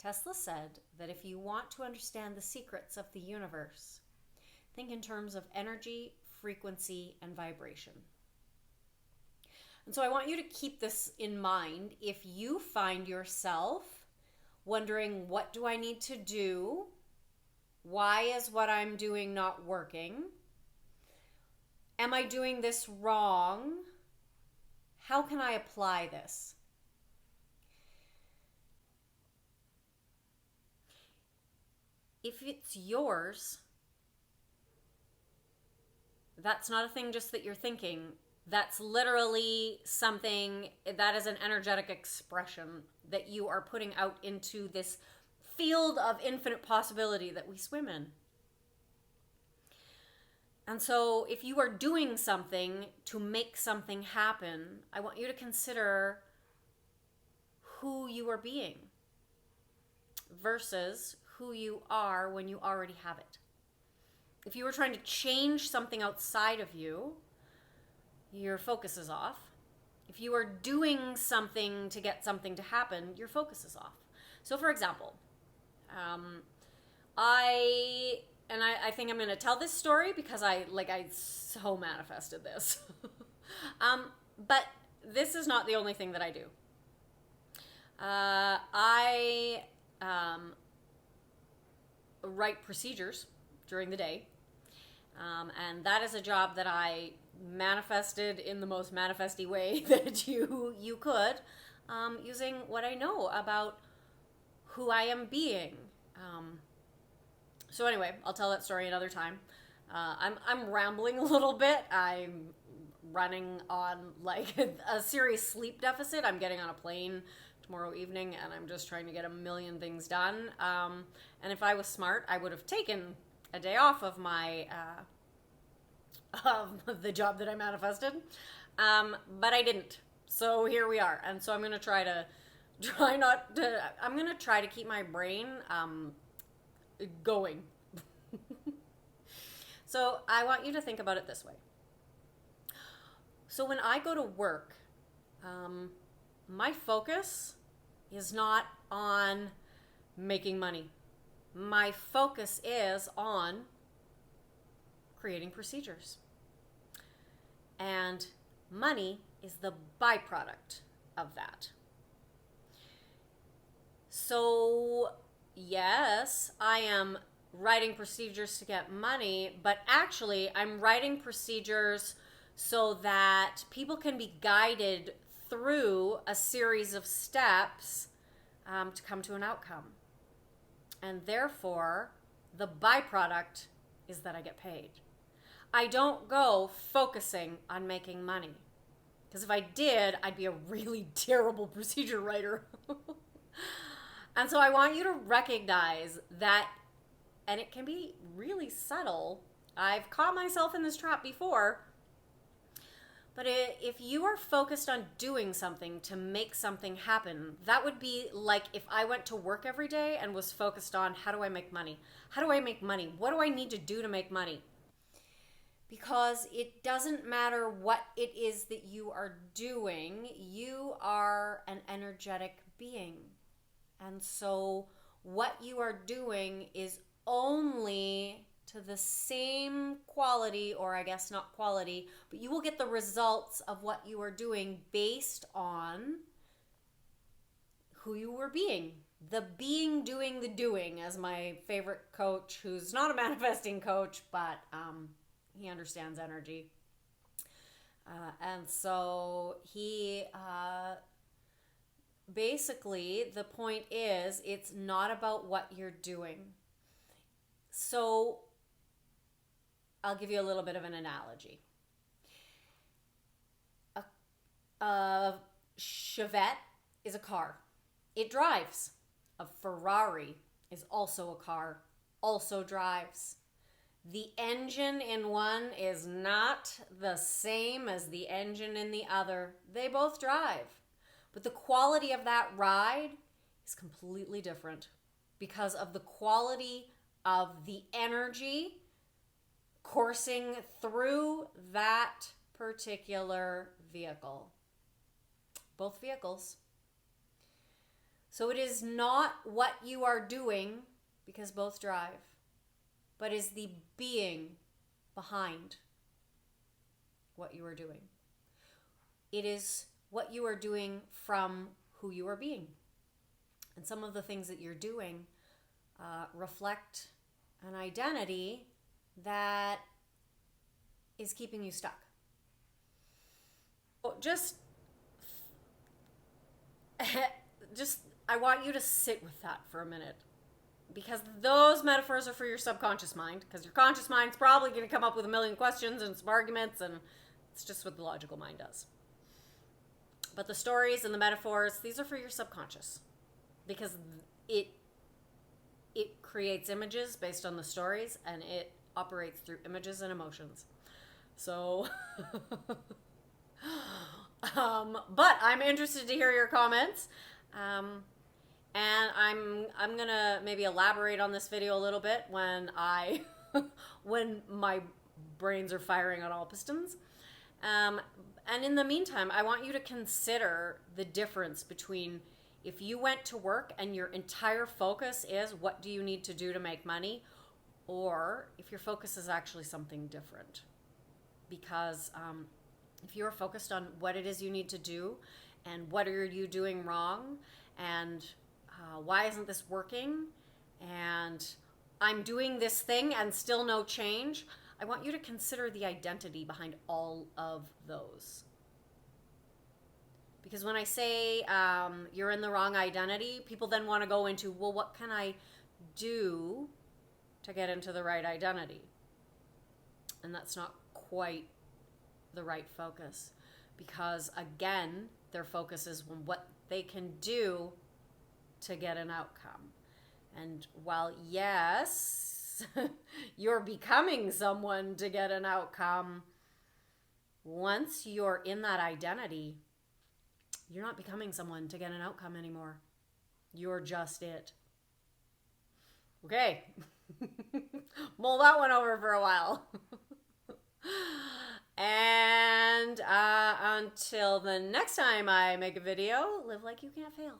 Tesla said that if you want to understand the secrets of the universe, think in terms of energy, frequency, and vibration. And so I want you to keep this in mind if you find yourself wondering, what do I need to do? Why is what I'm doing not working? Am I doing this wrong? How can I apply this? If it's yours, that's not a thing just that you're thinking. That's literally something that is an energetic expression that you are putting out into this field of infinite possibility that we swim in. And so if you are doing something to make something happen, I want you to consider who you are being versus who you are when you already have it. If you were trying to change something outside of you, your focus is off. If you are doing something to get something to happen, your focus is off. So for example, I think I'm going to tell this story because I so manifested this. But this is not the only thing that I do. I write procedures during the day. And that is a job that I manifested in the most manifesty way that you could, using what I know about who I am being. So anyway, I'll tell that story another time. I'm rambling a little bit. I'm running on like a serious sleep deficit. I'm getting on a plane tomorrow evening, and I'm just trying to get a million things done. And if I was smart, I would have taken a day off of my of the job that I manifested, but I didn't. So here we are, and so I'm gonna I'm gonna try to keep my brain going. So I want you to think about it this way. So when I go to work, my focus is not on making money. My focus is on creating procedures. And money is the byproduct of that. So, yes, I am writing procedures to get money, but actually I'm writing procedures so that people can be guided through a series of steps to come to an outcome. And therefore, the byproduct is that I get paid. I don't go focusing on making money. Because if I did, I'd be a really terrible procedure writer. And so I want you to recognize that, and it can be really subtle. I've caught myself in this trap before. But if you are focused on doing something to make something happen, that would be like if I went to work every day and was focused on, how do I make money? How do I make money? What do I need to do to make money? Because it doesn't matter what it is that you are doing, you are an energetic being. And so what you are doing is only to the same quality, or I guess not quality, but you will get the results of what you are doing based on who you were being. The being doing the doing, as my favorite coach, who's not a manifesting coach, but he understands energy. And so he basically, the point is, it's not about what you're doing. So I'll give you a little bit of an analogy. A Chevette is a car. It drives. A Ferrari is also a car, also drives. The engine in one is not the same as the engine in the other. They both drive. But the quality of that ride is completely different because of the quality of the energy coursing through that particular vehicle. Both vehicles. So it is not what you are doing, because both drive, but is the being behind what you are doing. It is what you are doing from who you are being. And some of the things that you're doing reflect an identity that is keeping you stuck. Just I want you to sit with that for a minute, because those metaphors are for your subconscious mind, because your conscious mind's probably going to come up with a million questions and some arguments, and it's just what the logical mind does. But the stories and the metaphors, these are for your subconscious, because it creates images based on the stories, and it operates through images and emotions. So but I'm interested to hear your comments. And I'm gonna maybe elaborate on this video a little bit when when my brains are firing on all pistons. And in the meantime, I want you to consider the difference between if you went to work and your entire focus is what do you need to do to make money, or if your focus is actually something different. Because if you're focused on what it is you need to do and what are you doing wrong, and why isn't this working, and I'm doing this thing and still no change, I want you to consider the identity behind all of those. Because when I say you're in the wrong identity, people then want to go into, well, what can I do to get into the right identity? And that's not quite the right focus, because again, their focus is on what they can do to get an outcome. And while yes, you're becoming someone to get an outcome, once you're in that identity, you're not becoming someone to get an outcome anymore. You're just it. Okay. Mull that one over for a while. And until the next time I make a video, live like you can't fail.